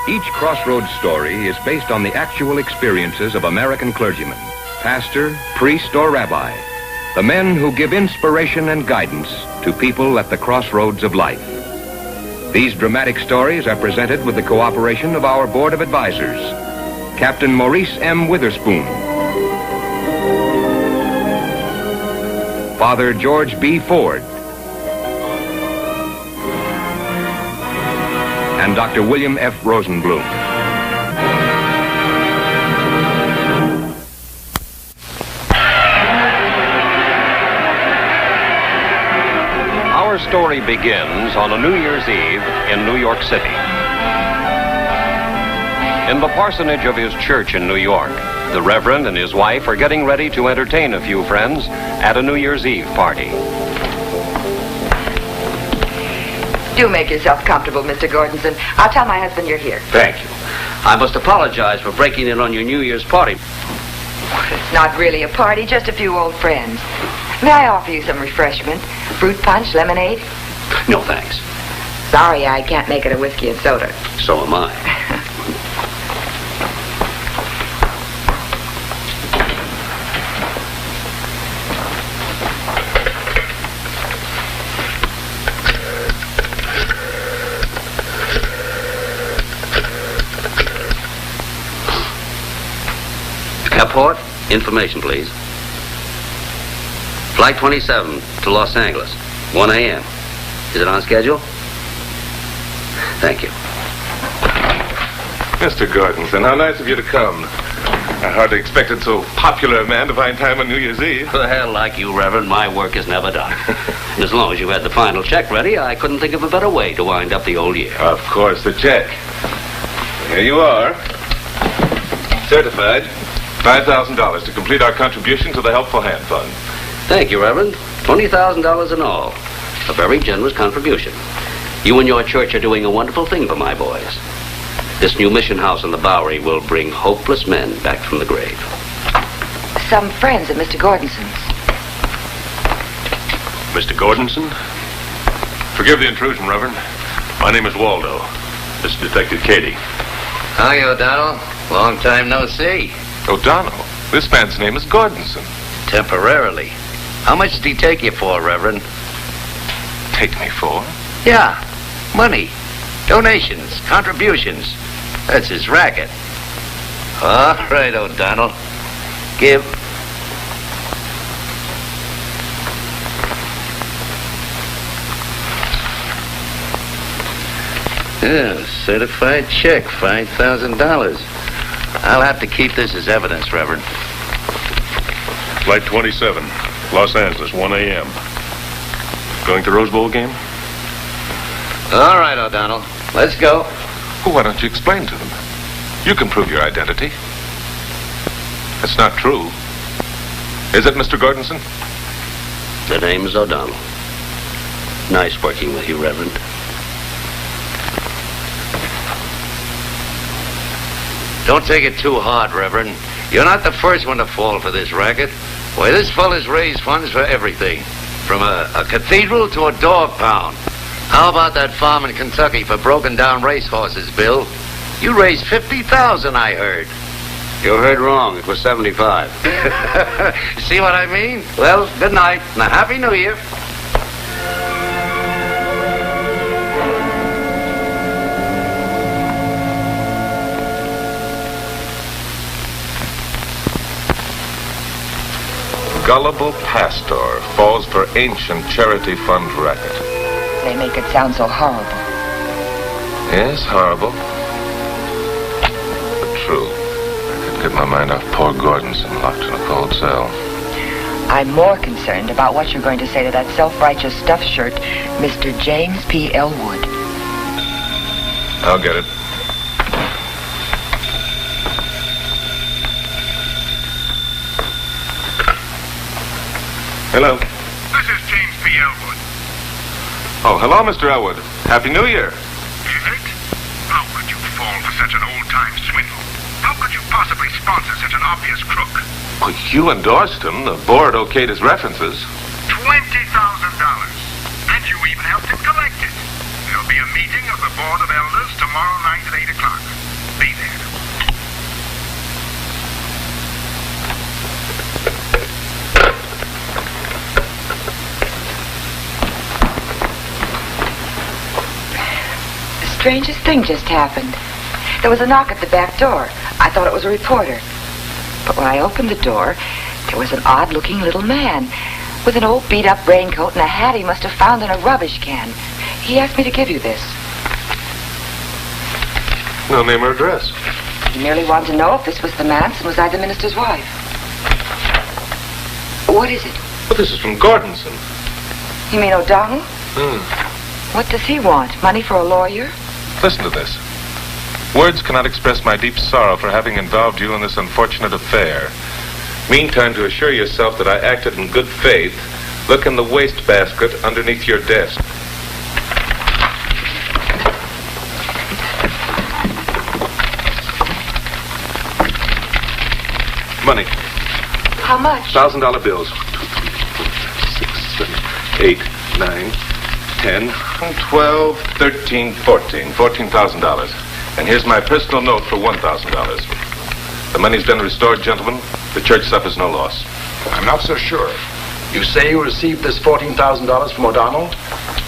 Each Crossroads story is based on the actual experiences of American clergymen, pastor, priest, or rabbi, the men who give inspiration and guidance to people at the crossroads of life. These dramatic stories are presented with the cooperation of our Board of Advisors, Captain Maurice M. Witherspoon, Father George B. Ford, and Dr. William F. Rosenblum. Our story begins on a New Year's Eve in New York City. In the parsonage of his church in New York, the Reverend and his wife are getting ready to entertain a few friends at a New Year's Eve party. Do make yourself comfortable, Mr. Gordonson. I'll tell my husband you're here. Thank you. I must apologize for breaking in on your New Year's party. It's not really a party, just a few old friends. May I offer you some refreshment? Fruit punch, lemonade? No, thanks. Sorry, I can't make it a whiskey and soda. So am I. Airport, information, please. Flight 27 to Los Angeles, 1 a.m. Is it on schedule? Thank you. Mr. Gordonson, how nice of you to come. I hardly expected so popular a man to find time on New Year's Eve. Well, like you, Reverend, my work is never done. And as long as you had the final check ready, I couldn't think of a better way to wind up the old year. Of course, the check. Here you are. Certified. $5,000 to complete our contribution to the Helpful Hand Fund. Thank you, Reverend. $20,000 in all. A very generous contribution. You and your church are doing a wonderful thing for my boys. This new mission house on the Bowery will bring hopeless men back from the grave. Some friends of Mr. Gordonson's. Mr. Gordonson? Forgive the intrusion, Reverend. My name is Waldo. This is Detective Cady. Hi, O'Donnell. Long time no see. O'Donnell? This man's name is Gordonson. Temporarily. How much did he take you for, Reverend? Take me for? Yeah. Money. Donations. Contributions. That's his racket. All right, O'Donnell. Give. Yeah, certified check, $5,000. I'll have to keep this as evidence, Reverend. Flight 27, Los Angeles, 1 a.m. Going to Rose Bowl game? All right, O'Donnell. Let's go. Well, why don't you explain to them? You can prove your identity. That's not true. Is it, Mr. Gordonson? The name is O'Donnell. Nice working with you, Reverend. Don't take it too hard, Reverend. You're not the first one to fall for this racket. Why, this fella's raised funds for everything. From a cathedral to a dog pound. How about that farm in Kentucky for broken down racehorses, Bill? You raised $50,000, I heard. You heard wrong. It was 75. See what I mean? Well, good night and a Happy New Year. Gullible pastor falls for ancient charity fund racket. They make it sound so horrible. Yes, horrible. But true. I couldn't get my mind off poor Gordonson locked in a cold cell. I'm more concerned about what you're going to say to that self-righteous stuffed shirt, Mr. James P. Elwood. I'll get it. Hello. This is James P. Elwood. Oh, hello, Mr. Elwood. Happy New Year. Is it? How could you fall for such an old-time swindle? How could you possibly sponsor such an obvious crook? Well, you endorsed him. The board okayed his references. $20,000. And you even helped him collect it. There'll be be a meeting of the Board of Elders tomorrow night at 8 o'clock. Be there. The strangest thing just happened. There was a knock at the back door. I thought it was a reporter. But when I opened the door, there was an odd-looking little man with an old beat-up raincoat and a hat he must have found in a rubbish can. He asked me to give you this. No name or address. He merely wanted to know if this was the manse and was I the minister's wife. What is it? Well, this is from Gordonson. You mean O'Donnell? What does he want? Money for a lawyer? Listen to this. Words cannot express my deep sorrow for having involved you in this unfortunate affair. Meantime, to assure yourself that I acted in good faith, look in the wastebasket underneath your desk. Money. How much? $1,000 bills. 6, 7, 8, 9, 10, 12, 13, 14. $14,000. And here's my personal note for $1,000. The money's been restored, gentlemen. The church suffers no loss. I'm not so sure. You say you received this $14,000 from O'Donnell?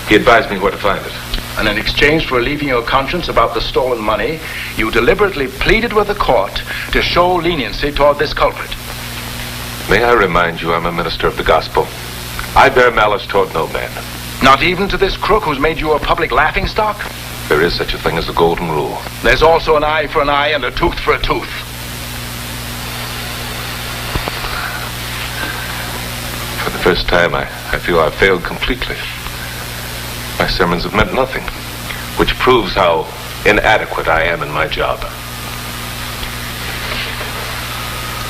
He advised me where to find it. And in exchange for relieving your conscience about the stolen money, you deliberately pleaded with the court to show leniency toward this culprit. May I remind you, I'm a minister of the gospel. I bear malice toward no man. Not even to this crook who's made you a public laughingstock? There is such a thing as the golden rule. There's also an eye for an eye and a tooth for a tooth. For the first time, I feel I've failed completely. My sermons have meant nothing, which proves how inadequate I am in my job.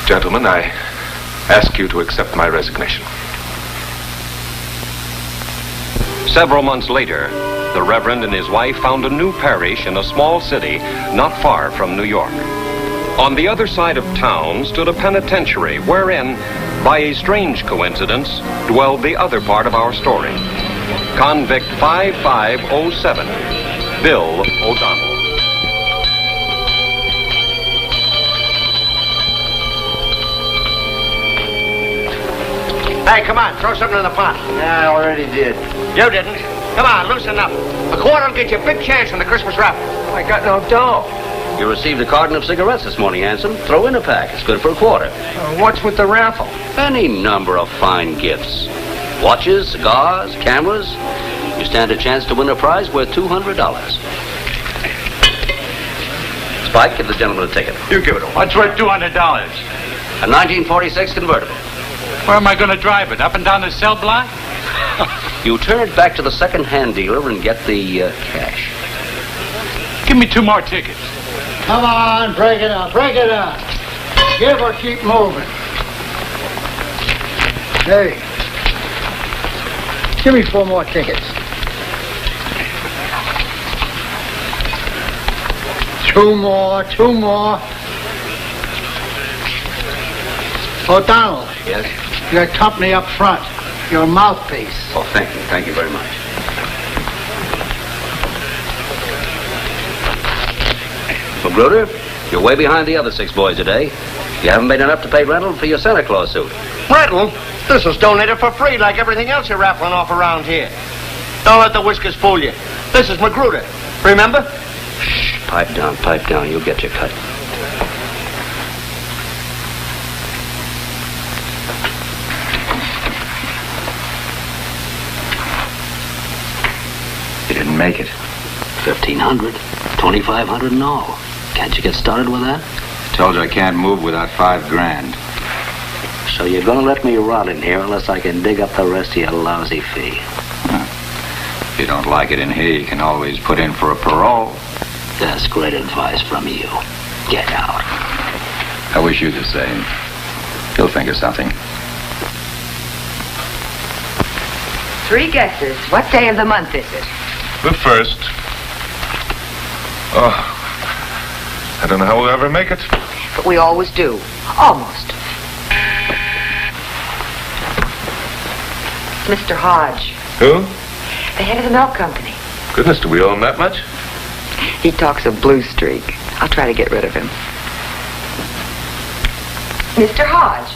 Gentlemen, I ask you to accept my resignation. Several months later, the Reverend and his wife found a new parish in a small city not far from New York. On the other side of town stood a penitentiary wherein, by a strange coincidence, dwelled the other part of our story. Convict 5507, Bill O'Donnell. Hey, come on, throw something in the pot. Yeah, I already did. You didn't. Come on, loosen up. A quarter will get you a big chance on the Christmas raffle. I got no dough. You received a carton of cigarettes this morning, Anson. Throw in a pack. It's good for a quarter. What's with the raffle? Any number of fine gifts. Watches, cigars, cameras. You stand a chance to win a prize worth $200. Spike, give the gentleman a ticket. You give it to him. What's worth $200? A 1946 convertible. Where am I going to drive it? Up and down the cell block? You turn it back to the second-hand dealer and get the cash. Give me 2 more tickets. Come on, break it up, break it up. Give or keep moving. Hey, give me 4 more tickets. 2 more, 2 more. O'Donnell. Yes? Your company up front. Your mouthpiece. Oh, thank you. Thank you very much. Magruder, you're way behind the other 6 boys today. You haven't made enough to pay rental for your Santa Claus suit. Rental? This was donated for free like everything else you're raffling off around here. Don't let the whiskers fool you. This is Magruder. Remember? Shh, pipe down. You'll get your cut. You didn't make it. 1,500, 2,500 and all. Can't you get started with that? Told you I can't move without $5,000. So you're gonna let me rot in here unless I can dig up the rest of your lousy fee. If you don't like it in here, you can always put in for a parole. That's great advice from you. Get out. I wish you the same. You'll think of something. 3 guesses. What day of the month is it? The 1st. Oh, I don't know how we'll ever make it. But we always do. Almost. Mr. Hodge. Who? The head of the milk company. Goodness, do we owe him that much? He talks of blue streak. I'll try to get rid of him. Mr. Hodge,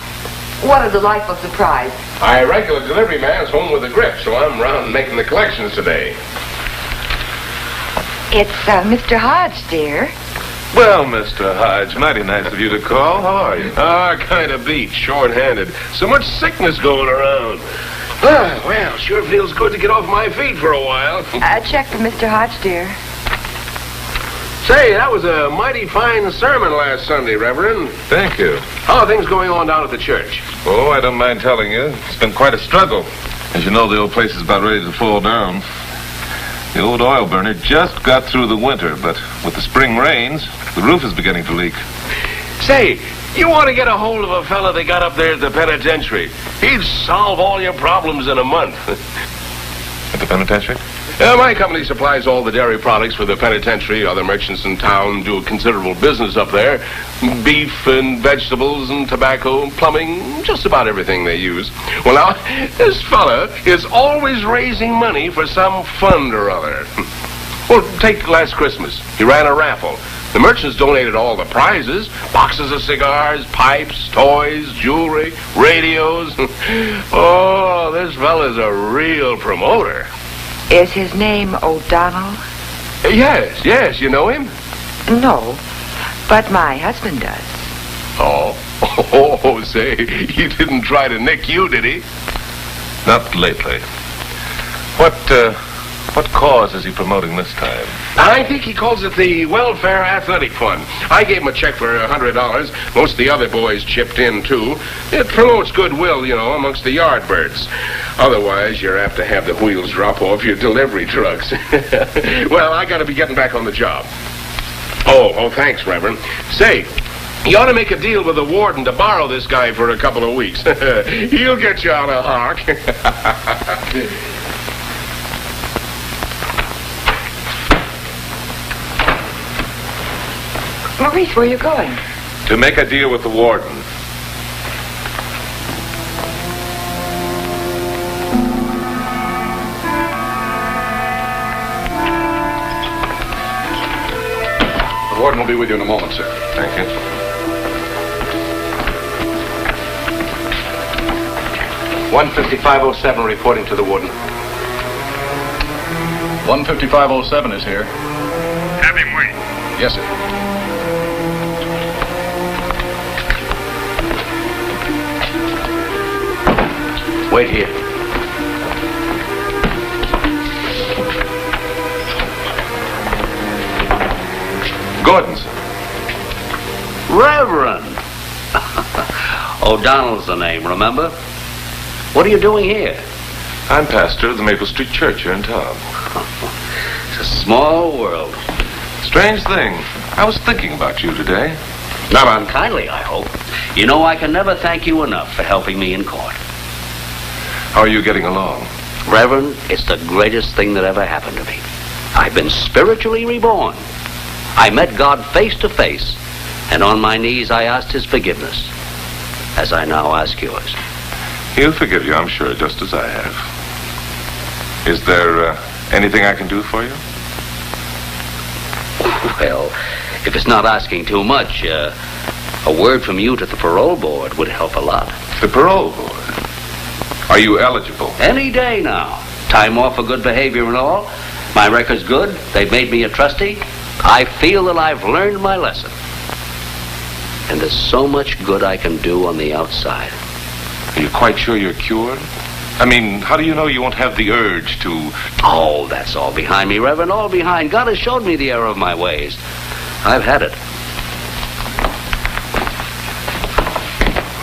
what a delightful surprise. Our regular delivery man's home with a grip, so I'm round making the collections today. It's Mr. Hodge, dear. Well, Mr. Hodge, mighty nice of you to call. How are you? Kind of beat, short-handed. So much sickness going around. Well, sure feels good to get off my feet for a while. A check for Mr. Hodge, dear. Say, that was a mighty fine sermon last Sunday, Reverend. Thank you. How are things going on down at the church? Oh, I don't mind telling you. It's been quite a struggle. As you know, the old place is about ready to fall down. The old oil burner just got through the winter, but with the spring rains, the roof is beginning to leak. Say, you want to get a hold of a fella they got up there at the penitentiary. He'd solve all your problems in a month. At the penitentiary? My company supplies all the dairy products for the penitentiary. Other merchants in town do a considerable business up there. Beef and vegetables and tobacco, plumbing, just about everything they use. Well, now, this fella is always raising money for some fund or other. Well, take last Christmas. He ran a raffle. The merchants donated all the prizes, boxes of cigars, pipes, toys, jewelry, radios. Oh, this fella's a real promoter. Is his name O'Donnell? Yes, you know him? No, but my husband does. Oh, say, he didn't try to nick you, did he? Not lately. What cause is he promoting this time? I think he calls it the Welfare Athletic Fund. I gave him a check for $100. Most of the other boys chipped in, too. It promotes goodwill, amongst the yardbirds. Otherwise, you're apt to have the wheels drop off your delivery trucks. Well, I gotta be getting back on the job. Oh, thanks, Reverend. Say, you ought to make a deal with the warden to borrow this guy for a couple of weeks. He'll get you on a hawk. Maurice, where are you going? To make a deal with the warden. The warden will be with you in a moment, sir. Thank you. $15507 reporting to the warden. 15507 is here. Have him wait. Yes, sir. Wait here. Gordon's. Reverend! O'Donnell's the name, remember? What are you doing here? I'm pastor of the Maple Street Church here in town. It's a small world. Strange thing. I was thinking about you today. Not unkindly, I hope. You know, I can never thank you enough for helping me in court. How are you getting along? Reverend, it's the greatest thing that ever happened to me. I've been spiritually reborn. I met God face to face, and on my knees I asked his forgiveness, as I now ask yours. He'll forgive you, I'm sure, just as I have. Is there anything I can do for you? Well, if it's not asking too much, a word from you to the parole board would help a lot. The parole board? Are you eligible? Any day now. Time off for good behavior and all. My record's good. They've made me a trustee. I feel that I've learned my lesson. And there's so much good I can do on the outside. Are you quite sure you're cured? I mean, how do you know you won't have the urge to... Oh, that's all behind me, Reverend, all behind. God has showed me the error of my ways. I've had it.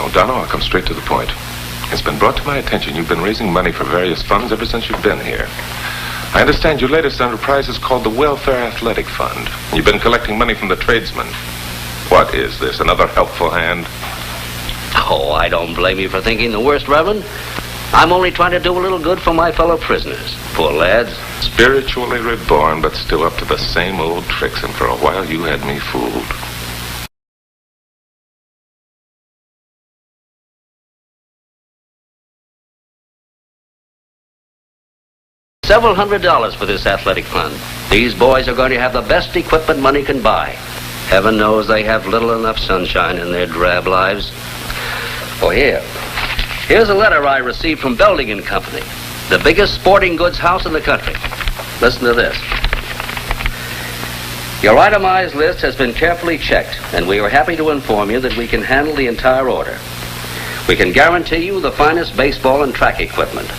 O'Donnell, I'll come straight to the point. It's been brought to my attention you've been raising money for various funds ever since you've been here. I understand your latest enterprise is called the Welfare Athletic Fund. You've been collecting money from the tradesmen. What is this, another helpful hand? Oh, I don't blame you for thinking the worst, Reverend. I'm only trying to do a little good for my fellow prisoners. Poor lads. Spiritually reborn, but still up to the same old tricks, and for a while you had me fooled. Several $100s for this athletic fund. These boys are going to have the best equipment money can buy. Heaven knows they have little enough sunshine in their drab lives. Oh, here's a letter I received from Belding and Company, the biggest sporting goods house in the country. Listen to this. Your itemized list has been carefully checked, and we are happy to inform you that we can handle the entire order. We can guarantee you the finest baseball and track equipment,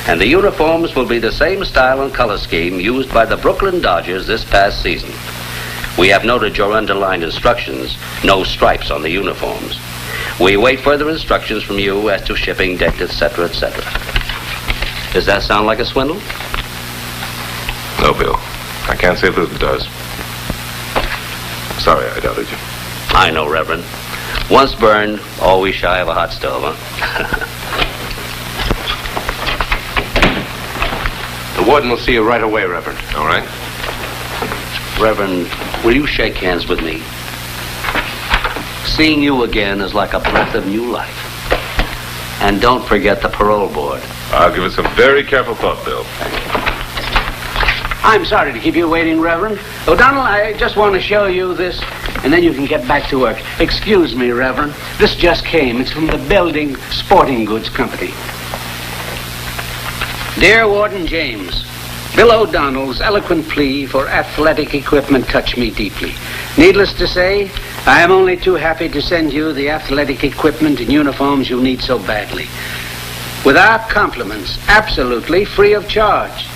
and the uniforms will be the same style and color scheme used by the Brooklyn Dodgers this past season. We have noted your underlined instructions, no stripes on the uniforms. We await further instructions from you as to shipping date, etc., etc. Does that sound like a swindle? No, Bill. I can't say that it does. Sorry I doubted you. I know, Reverend. Once burned, always shy of a hot stove, huh? The warden will see you right away, Reverend. All right. Reverend, will you shake hands with me? Seeing you again is like a breath of new life. And don't forget the parole board. I'll give it some very careful thought, Bill. I'm sorry to keep you waiting, Reverend. O'Donnell, I just want to show you this, and then you can get back to work. Excuse me, Reverend. This just came. It's from the Belding Sporting Goods Company. Dear Warden James, Bill O'Donnell's eloquent plea for athletic equipment touched me deeply. Needless to say, I am only too happy to send you the athletic equipment and uniforms you need so badly. Without compliments, absolutely free of charge.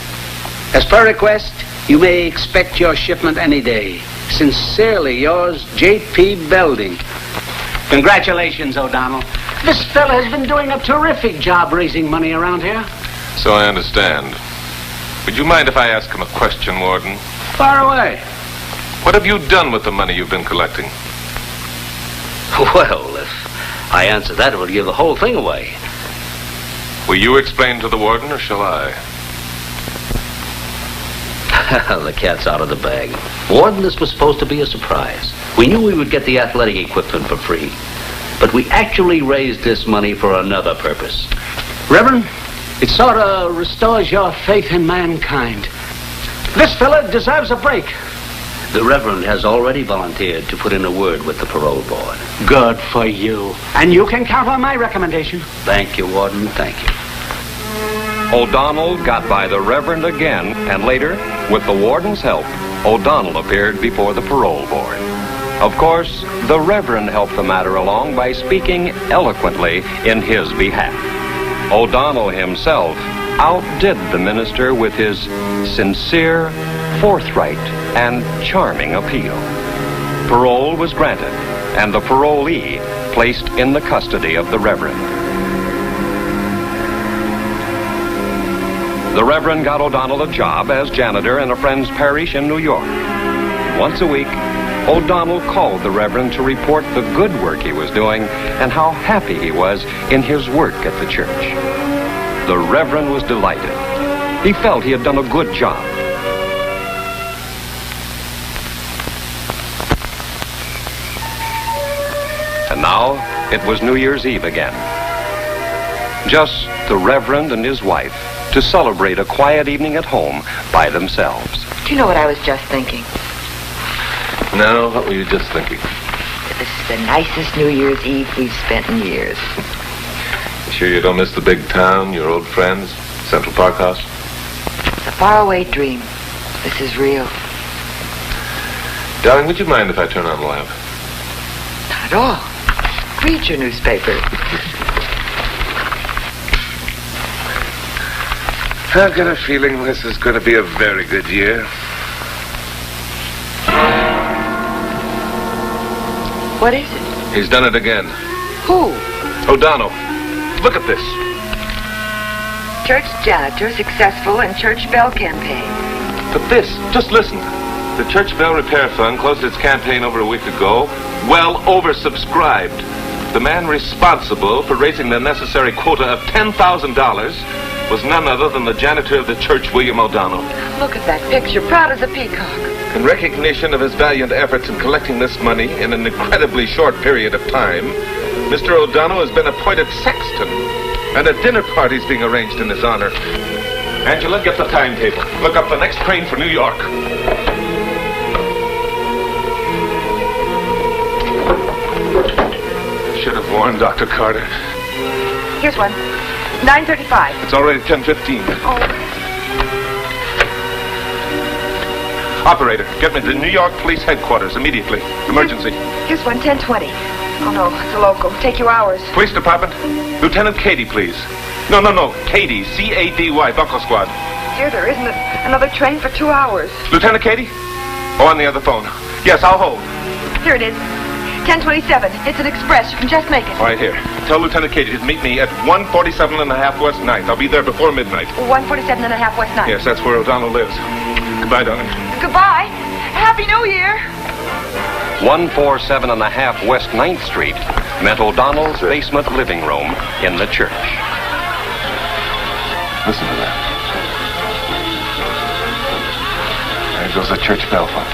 As per request, you may expect your shipment any day. Sincerely yours, J.P. Belding. Congratulations, O'Donnell. This fella has been doing a terrific job raising money around here. So I understand. Would you mind if I ask him a question, Warden? Far away. What have you done with the money you've been collecting? Well, if I answer that, it would give the whole thing away. Will you explain to the warden, or shall I? The cat's out of the bag. Warden, this was supposed to be a surprise. We knew we would get the athletic equipment for free, but we actually raised this money for another purpose. Reverend, it sort of restores your faith in mankind. This fella deserves a break. The Reverend has already volunteered to put in a word with the parole board. Good for you. And you can count on my recommendation. Thank you, Warden. Thank you. O'Donnell got by the Reverend again, and later, with the warden's help, O'Donnell appeared before the parole board. Of course, the Reverend helped the matter along by speaking eloquently in his behalf. O'Donnell himself outdid the minister with his sincere, forthright, and charming appeal. Parole was granted, and the parolee placed in the custody of the Reverend. The Reverend got O'Donnell a job as janitor in a friend's parish in New York. Once a week, O'Donnell called the Reverend to report the good work he was doing and how happy he was in his work at the church. The Reverend was delighted. He felt he had done a good job. And now, it was New Year's Eve again. Just the Reverend and his wife to celebrate a quiet evening at home by themselves. Do you know what I was just thinking? No, what were you just thinking? This is the nicest New Year's Eve we've spent in years. You sure you don't miss the big town, your old friends, Central Park House? It's a faraway dream. This is real. Darling, would you mind if I turn on the lamp? Not at all. Read your newspaper. I've got a feeling this is going to be a very good year. What is it? He's done it again. Who? O'Donnell. Look at this. Church janitor successful in church bell campaign. But this, just listen. The Church Bell Repair Fund closed its campaign over a week ago, well oversubscribed. The man responsible for raising the necessary quota of $10,000 was none other than the janitor of the church, William O'Donnell. Look at that picture, proud as a peacock. In recognition of his valiant efforts in collecting this money in an incredibly short period of time, Mr. O'Donnell has been appointed sexton, and a dinner party is being arranged in his honor. Angela, get the timetable. Look up the next train for New York. Should have warned Dr. Carter. Here's one. 9:35. It's already 10:15. Oh. Operator, get me to New York Police Headquarters immediately. Emergency. Here's one. 10:20. Oh, no. It's a local. Take you hours. Police Department. Lieutenant Cady, please. No. Cady. C-A-D-Y. Buckle Squad. Dear, there isn't another train for 2 hours. Lieutenant Cady? Oh, on the other phone. Yes, I'll hold. Here it is. 10:27. It's an express. You can just make it. All right, here. Tell Lieutenant Cady to meet me at 147.5 West 9th. I'll be there before midnight. 147.5 West 9th. Yes, that's where O'Donnell lives. Goodbye, darling. Goodbye. Happy New Year. 147.5 West 9th Street met O'Donnell's basement living room in the church. Listen to that. There goes the church bell fund.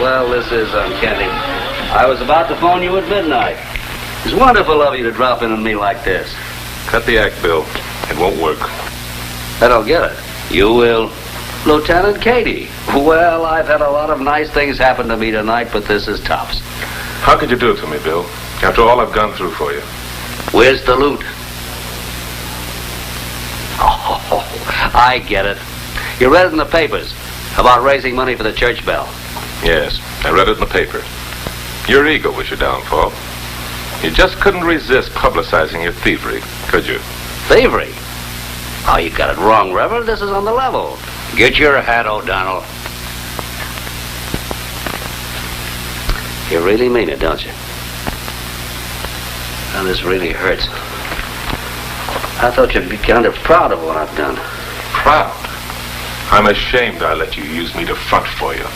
Well, this is uncanny. I was about to phone you at midnight. It's wonderful of you to drop in on me like this. Cut the act, Bill. It won't work. I don't get it. You will. Lieutenant Cady. Well, I've had a lot of nice things happen to me tonight, but this is tops. How could you do it to me, Bill? After all I've gone through for you. Where's the loot? Oh, I get it. You read it in the papers about raising money for the church bell. Yes, I read it in the paper. Your ego was your downfall. You just couldn't resist publicizing your thievery, could you? Thievery? Oh, you got it wrong, Reverend. This is on the level. Get your hat, O'Donnell. You really mean it, don't you? Now, this really hurts. I thought you'd be kind of proud of what I've done. Proud? I'm ashamed I let you use me to front for you.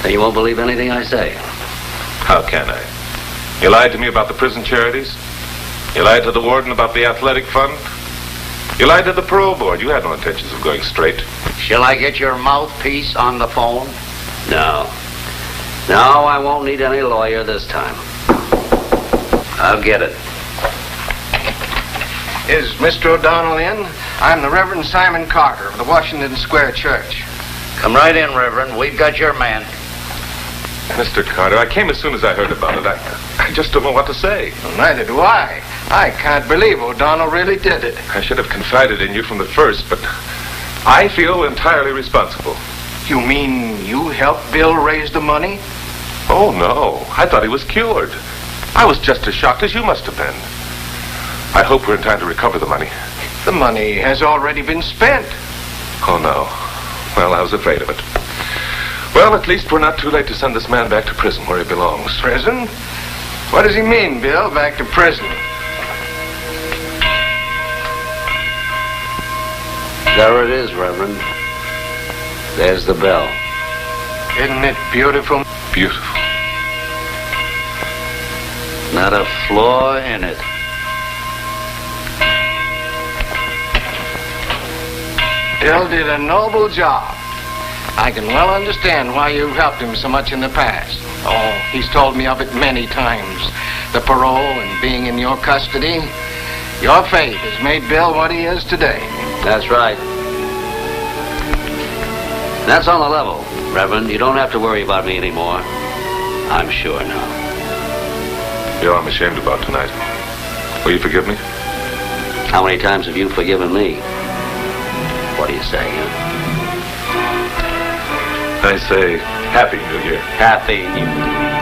Then you won't believe anything I say. How can I? You lied to me about the prison charities. You lied to the warden about the athletic fund. You lied to the parole board. You had no intentions of going straight. Shall I get your mouthpiece on the phone? No. No, I won't need any lawyer this time. I'll get it. Is Mr. O'Donnell in? I'm the Reverend Simon Carter of the Washington Square Church. Come right in, Reverend. We've got your man. Mr. Carter, I came as soon as I heard about it. I just don't know what to say. Well, neither do I. I can't believe O'Donnell really did it. I should have confided in you from the first, but I feel entirely responsible. You mean you helped Bill raise the money? Oh, no. I thought he was cured. I was just as shocked as you must have been. I hope we're in time to recover the money. The money has already been spent. Oh, no. Well, I was afraid of it. Well, at least we're not too late to send this man back to prison where he belongs. Prison? What does he mean, Bill, back to prison? There it is, Reverend. There's the bell. Isn't it beautiful? Beautiful. Not a flaw in it. Bill did a noble job. I can well understand why you've helped him so much in the past. Oh, he's told me of it many times. The parole and being in your custody. Your faith has made Bill what he is today. That's right. That's on the level, Reverend. You don't have to worry about me anymore. I'm sure now. Bill, I'm ashamed about tonight. Will you forgive me? How many times have you forgiven me? What do you say, huh? I say, Happy New Year. Happy New Year.